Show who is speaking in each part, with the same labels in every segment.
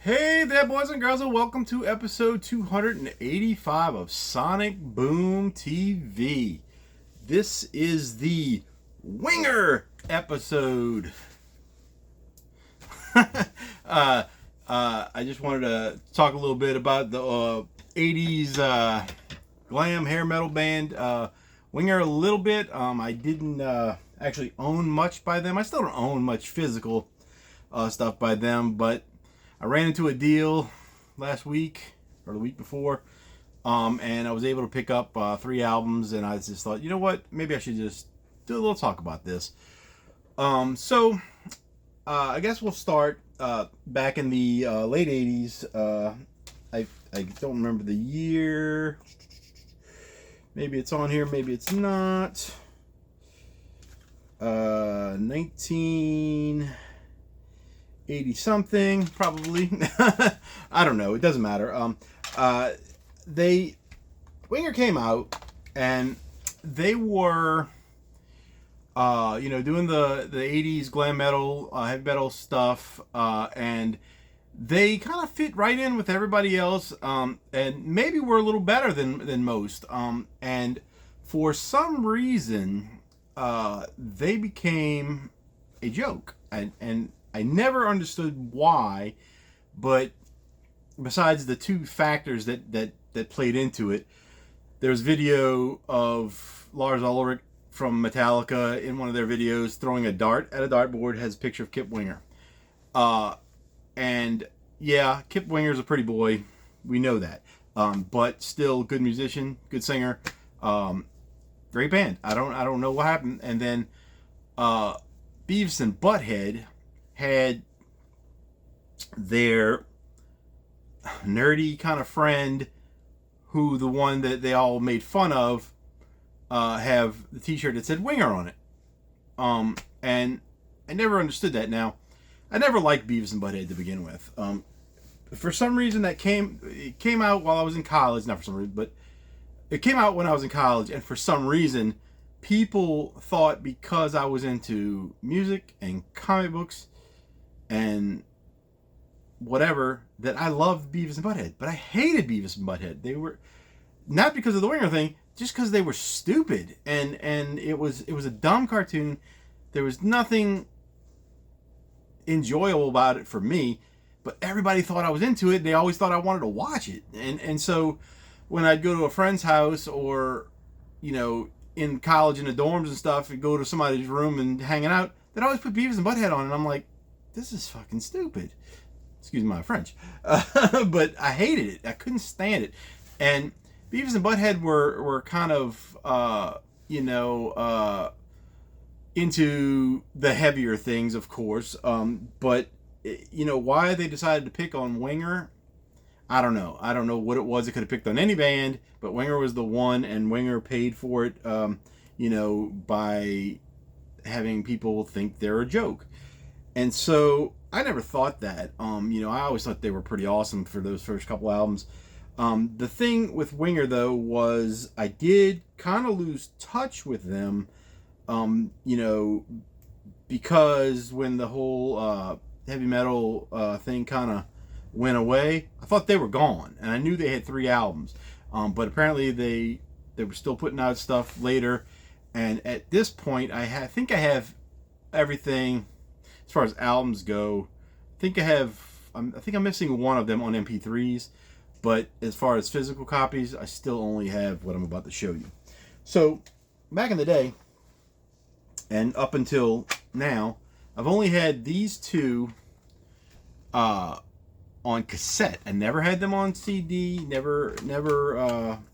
Speaker 1: Hey there, boys and girls, and welcome to episode 285 of Sonic Boom TV. This is the Winger episode. I just wanted to talk a little bit about the 80s glam hair metal band Winger a little bit. I didn't actually own much by them. I still don't own much physical stuff by them, but I ran into a deal last week or the week before, and I was able to pick up 3 albums, and I just thought, you know what, maybe I should just do a little talk about this. So I guess we'll start back in the late 80s. I don't remember the year. Maybe it's on here, maybe it's not. 1980 something, probably. I don't know, it doesn't matter. Winger came out, and they were doing the 80s glam metal, heavy metal stuff, and they kind of fit right in with everybody else, and maybe were a little better than most, and for some reason they became a joke, and I never understood why, but besides the two factors that played into it, there's video of Lars Ulrich from Metallica in one of their videos throwing a dart at a dartboard, has a picture of Kip Winger. And yeah, Kip Winger's a pretty boy, we know that, but still good musician, good singer, great band. I don't know what happened. And then Beavis and Butthead had their nerdy kind of friend, who the one that they all made fun of, have the t-shirt that said Winger on it. And I never understood that. Now, I never liked Beavis and Butthead to begin with. For some reason it came out while I was in college, not for some reason, but it came out when I was in college, and for some reason people thought because I was into music and comic books and whatever that I loved Beavis and Butthead. But I hated Beavis and Butthead. They were not because of the Winger thing, just because they were stupid, and it was a dumb cartoon. There was nothing enjoyable about it for me, but everybody thought I was into it. They always thought I wanted to watch it, and so when I'd go to a friend's house, or in college in the dorms and stuff, and go to somebody's room and hanging out, they'd always put Beavis and Butthead on, and I'm like, this is fucking stupid. Excuse my French. But I hated it. I couldn't stand it. And Beavis and Butthead were kind of, into the heavier things, of course. But, why they decided to pick on Winger, I don't know. I don't know what it was. They could have picked on any band, but Winger was the one, and Winger paid for it, by having people think they're a joke. And so I never thought that. I always thought they were pretty awesome for those first couple albums. The thing with Winger, though, was I did kind of lose touch with them, because when the whole heavy metal thing kind of went away, I thought they were gone, and I knew they had 3 albums, but apparently they were still putting out stuff later. And at this point, I think I have everything as far as albums go. I think I'm missing one of them on MP3s, but as far as physical copies, I still only have what I'm about to show you. So back in the day, and up until now, I've only had these 2 on cassette. I never had them on CD, never on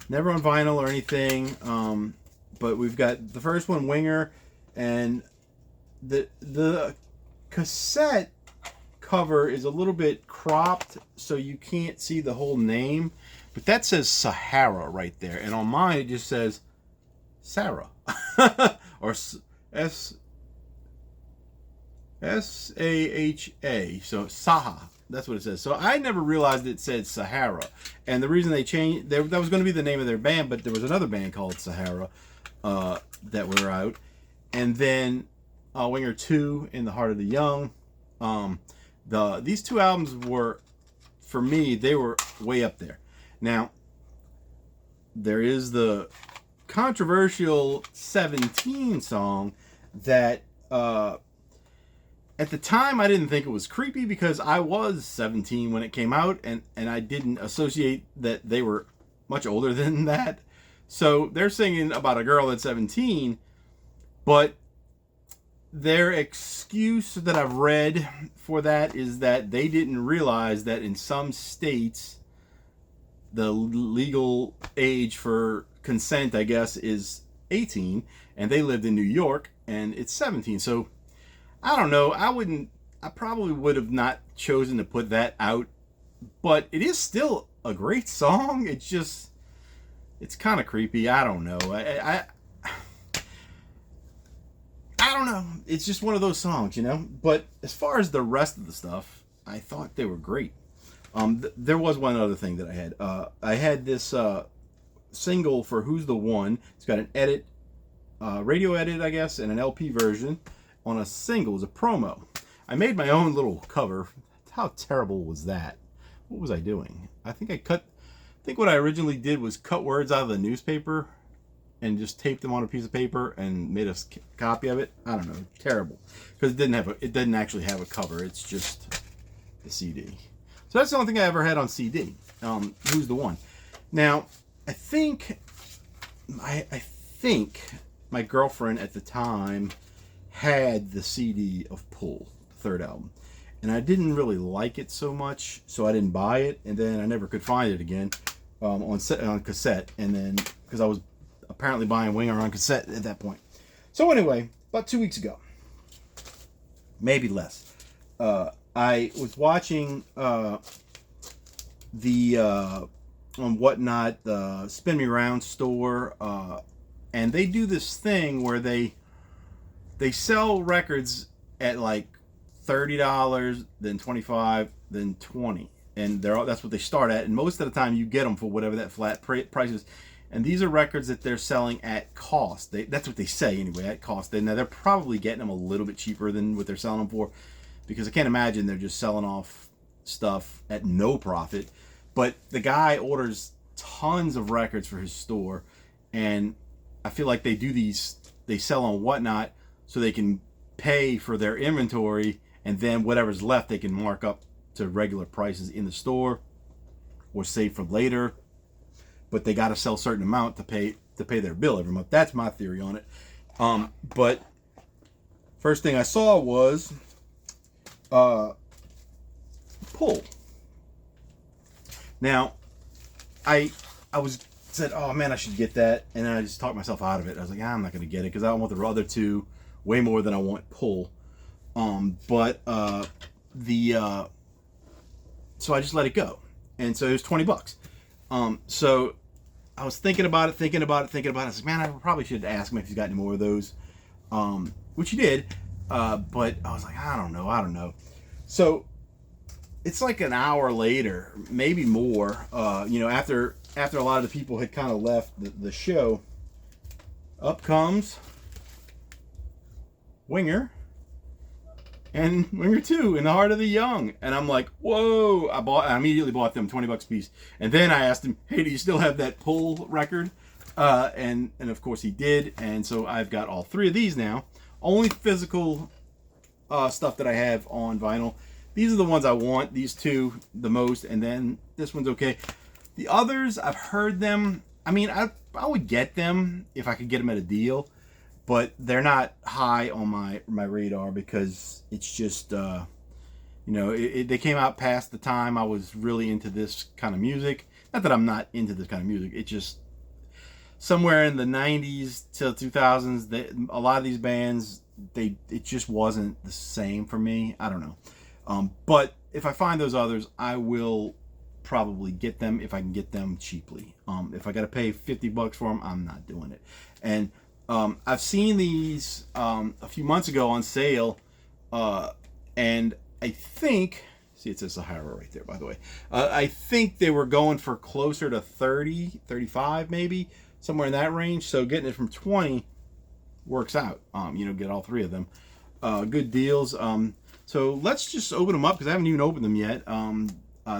Speaker 1: vinyl or anything. But we've got the first one, Winger, and the cassette cover is a little bit cropped, so you can't see the whole name, but that says Sahara right there, and on mine it just says Sarah or S-A-H-A, so Saha, that's what it says. So I never realized it said Sahara, and the reason they changed, that was going to be the name of their band, but there was another band called Sahara that were out, and then Winger 2, In the Heart of the Young, These two albums were, for me, they were way up there. Now, there is the controversial 17 song that at the time I didn't think it was creepy because I was 17 when it came out, and I didn't associate that they were much older than that. So they're singing about a girl that's 17, but their excuse that I've read for that is that they didn't realize that in some states the legal age for consent, I guess, is 18, and they lived in New York and it's 17. So I don't know. I probably would have not chosen to put that out, but it is still a great song. It's kind of creepy. I don't know. I don't know. It's just one of those songs, you know? But as far as the rest of the stuff, I thought they were great. There was one other thing that I had. I had this single for Who's the One. It's got an edit, radio edit, I guess, and an LP version on a single. It was a promo. I made my own little cover. How terrible was that? What was I doing? I think what I originally did was cut words out of the newspaper and just taped them on a piece of paper and made a copy of it. I don't know, terrible, because it didn't actually have a cover. It's just the CD. So that's the only thing I ever had on CD. Who's the One? Now, I think my girlfriend at the time had the CD of Pull, the third album, and I didn't really like it so much, so I didn't buy it, and then I never could find it again on cassette, and then because I was apparently buying Winger on cassette at that point. So anyway, about 2 weeks ago, maybe less, I was watching the on Whatnot, the Spin Me Round store, and they do this thing where they sell records at like $30, then $25, then $20, and that's what they start at. And most of the time, you get them for whatever that flat price is. And these are records that they're selling at cost. That's what they say anyway, at cost. Now they're probably getting them a little bit cheaper than what they're selling them for, because I can't imagine they're just selling off stuff at no profit. But the guy orders tons of records for his store, and I feel like they sell on Whatnot so they can pay for their inventory, and then whatever's left they can mark up to regular prices in the store or save for later. But they got to sell a certain amount to pay their bill every month. That's my theory on it. But first thing I saw was Pull. Now, I said, oh man, I should get that, and then I just talked myself out of it. I was like, I'm not gonna get it because I want the other two way more than I want Pull. So I just let it go, and so it was $20. So I was thinking about it. I was like, man, I probably should ask him if he's got any more of those, which he did. But I was like, I don't know. So it's like an hour later, maybe more, after a lot of the people had kind of left the show, up comes Winger and Winger 2 in the Heart of the Young. And I'm like, whoa. I immediately bought them $20 a piece. And then I asked him, hey, do you still have that Pull record? And of course he did. And so I've got all three of these now. Only physical stuff that I have on vinyl. These are the ones I want, these two the most, and then this one's okay. The others, I've heard them. I mean, I would get them if I could get them at a deal, but they're not high on my radar because it's just, they came out past the time I was really into this kind of music. Not that I'm not into this kind of music. It just, somewhere in the 90s till 2000s, a lot of these bands, it just wasn't the same for me. I don't know. But if I find those others, I will probably get them if I can get them cheaply. If I got to pay $50 for them, I'm not doing it. And I've seen these a few months ago on sale, and I think, see, it says Sahara right there, by the way. I think they were going for closer to 30, 35 maybe, somewhere in that range. So getting it from 20 works out. Get all three of them. Good deals. So let's just open them up because I haven't even opened them yet.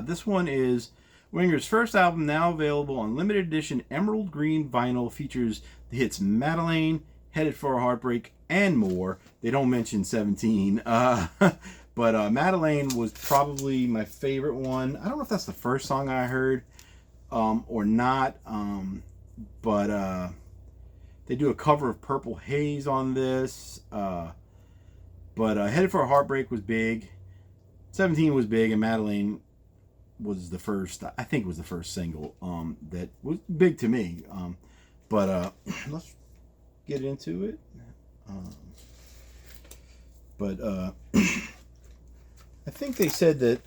Speaker 1: This one is Winger's first album, now available on limited edition emerald green vinyl. Features the hits Madeline, Headed for a Heartbreak, and more. They don't mention 17. But Madeline was probably my favorite one. I don't know if that's the first song I heard or not. But they do a cover of Purple Haze on this. But Headed for a Heartbreak was big. 17 was big, and Madeline was the first, I think it was the first single that was big to me. But let's get into it. But I think they said that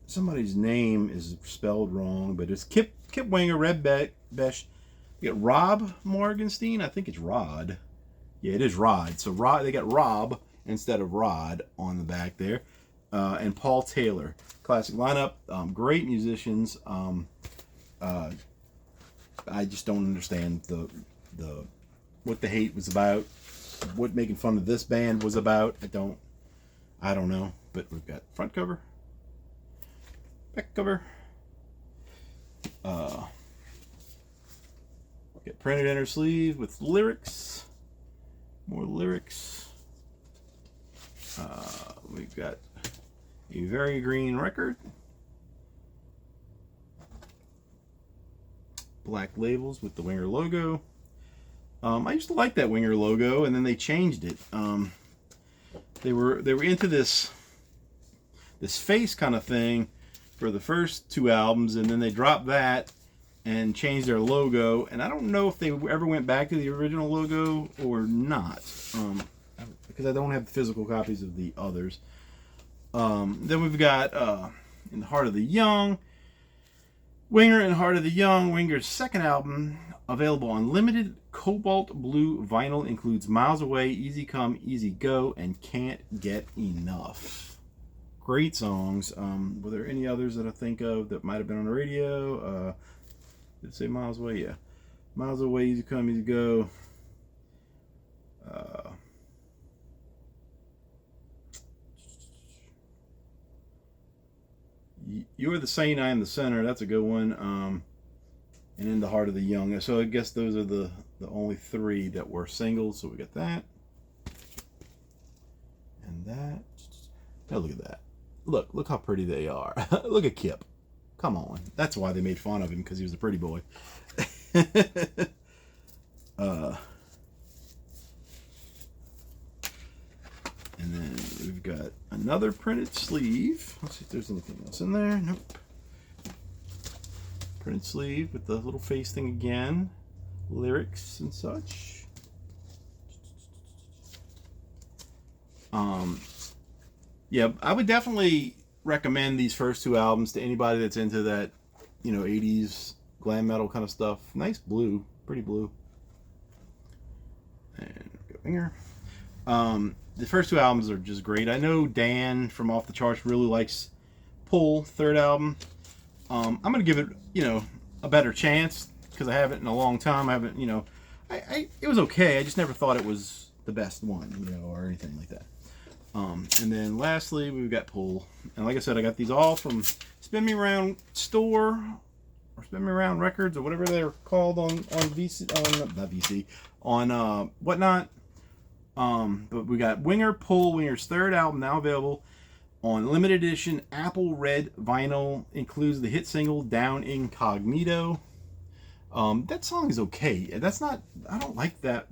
Speaker 1: somebody's name is spelled wrong, but it's Kip Winger, Red Besh. You got Rob Morgenstein. I think it's Rod. Yeah, it is Rod. So Rod, they got Rob instead of Rod on the back there, and Paul Taylor. Classic lineup. Great musicians. I just don't understand the what the hate was about, what making fun of this band was about. I don't know. But we've got front cover, back cover. Get printed inner sleeve with lyrics. More lyrics. We've got a Very Green record. Black labels with the Winger logo. I used to like that Winger logo, and then they changed it. They were into this face kind of thing for the first two albums, and then they dropped that and changed their logo. And I don't know if they ever went back to the original logo or not, because I don't have the physical copies of the others. Then we've got In the Heart of the Young. Winger in Heart of the Young, Winger's second album, available on limited cobalt blue vinyl, includes Miles Away, Easy Come, Easy Go, and Can't Get Enough. Great songs. Were there any others that I think of that might have been on the radio? Did it say Miles Away? Yeah. Miles Away, Easy Come, Easy Go. You're the Saint, I Am the Sinner. That's a good one. And In the Heart of the Young. So I guess those are the only three that were singles. So we got that. And that. Now look at that. Look how pretty they are. Look at Kip. Come on. That's why they made fun of him, because he was a pretty boy. And then we've got another printed sleeve. Let's see if there's anything else in there. Nope. Printed sleeve with the little face thing again. Lyrics and such. Yeah, I would definitely recommend these first two albums to anybody that's into that, 80s glam metal kind of stuff. Nice blue. Pretty blue. And go finger. The first two albums are just great. I know Dan from Off the Charts really likes Pull, third album. I'm going to give it, a better chance because I haven't in a long time. I haven't, it was okay. I just never thought it was the best one, or anything like that. And then lastly, we've got Pull. And like I said, I got these all from Spin Me Around Store or Spin Me Around Records or whatever they're called on VC, not VC, on Whatnot. But we got Winger Pull, Winger's third album, now available on limited edition Apple Red vinyl. Includes the hit single Down Incognito. That song is okay. That's not, I don't like that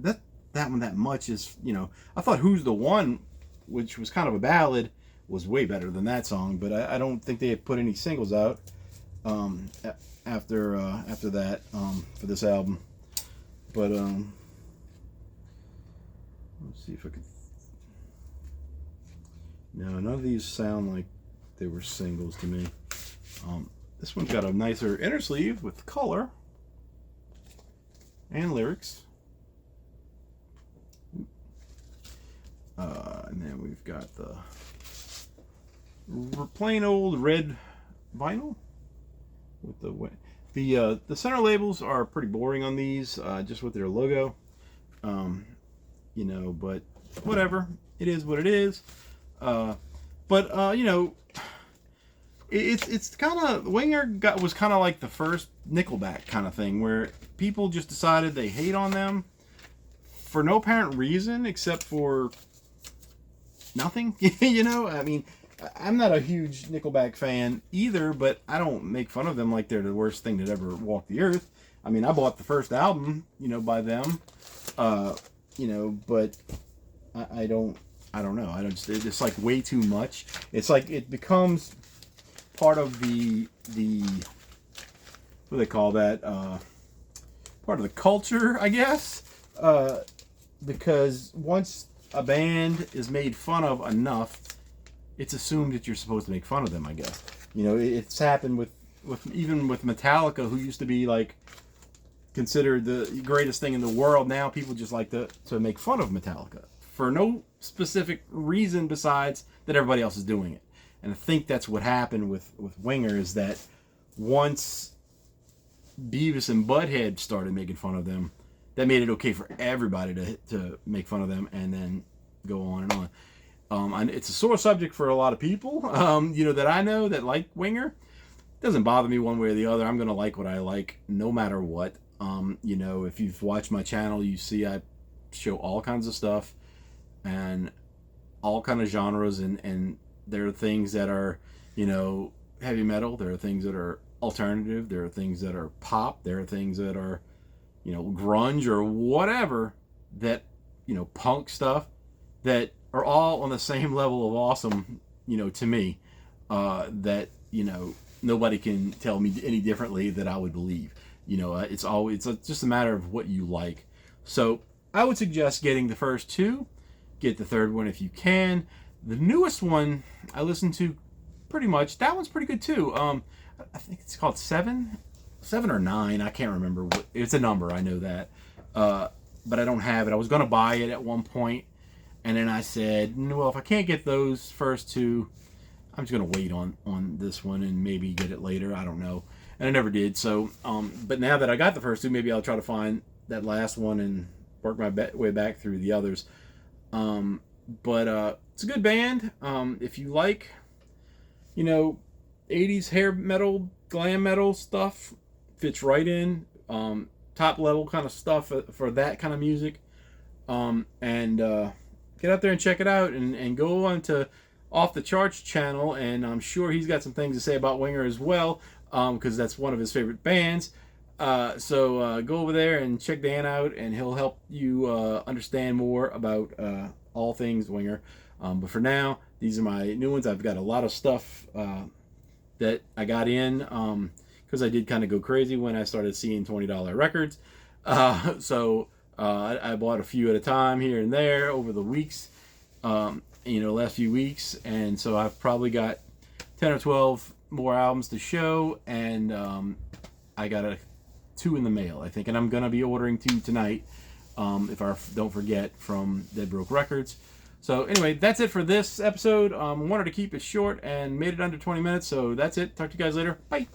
Speaker 1: one that much. Is, I thought Who's the One, which was kind of a ballad, was way better than that song. But I don't think they had put any singles out after that for this album. But let's see if I could. No, none of these sound like they were singles to me. This one's got a nicer inner sleeve with color and lyrics. And then we've got the plain old red vinyl with the center labels are pretty boring on these, just with their logo. But whatever, it is what it is. But you know, it's kind of Winger was kind of like the first Nickelback kind of thing, where people just decided they hate on them for no apparent reason except for nothing. You know, I mean, I'm not a huge Nickelback fan either, but I don't make fun of them like they're the worst thing that ever walked the earth. I mean, I bought the first album, you know, by them, you know, but I don't know. It's like way too much. It's like it becomes part of the what do they call that? Part of the culture, I guess. Because once a band is made fun of enough, it's assumed that you're supposed to make fun of them, I guess. You know, it's happened with even with Metallica, who used to be like considered the greatest thing in the world. Now people just like to make fun of Metallica for no specific reason besides that everybody else is doing it. And I think that's what happened with Winger, is that once Beavis and Butthead started making fun of them, that made it okay for everybody to make fun of them and then go on and on. And it's a sore subject for a lot of people, you know, that I know that like Winger. It doesn't bother me one way or the other. I'm going to like what I like no matter what. You know, if you've watched my channel, you see I show all kinds of stuff and all kind of genres, and there are things that are, you know, heavy metal. There are things that are alternative. There are things that are pop. There are things that are, you know, grunge or whatever, that, you know, punk stuff, that are all on the same level of awesome, you know, to me, that, you know, nobody can tell me any differently that I would believe. You know, it's just a matter of what you like. So I would suggest getting the first two, get the third one if you can. The newest one I listened to pretty much. That one's pretty good too. I think it's called 7 or 9. I can't remember. It's a number. I know that. But I don't have it. I was going to buy it at one point, and then I said, well, if I can't get those first two, I'm just going to wait on this one and maybe get it later. I don't know. And I never did. So, but now that I got the first two, maybe I'll try to find that last one and work my way back through the others. But it's a good band. If you like, you know, 80s hair metal, glam metal stuff, fits right in. Top level kind of stuff for that kind of music. And get out there and check it out, and go on to Off the Charts channel, and I'm sure he's got some things to say about Winger as well, because that's one of his favorite bands. So go over there and check Dan out, and he'll help you understand more about all things Winger. But for now, these are my new ones. I've got a lot of stuff that I got in because I did kind of go crazy when I started seeing $20 records. So I bought a few at a time here and there over the weeks, you know, last few weeks. And so I've probably got 10 or 12 more albums to show, and I got 2 in the mail, I think, and I'm gonna be ordering 2 tonight, if I don't forget, from Dead Broke Records. So anyway, that's it for this episode. Wanted to keep it short and made it under 20 minutes, so that's it. Talk to you guys later. Bye.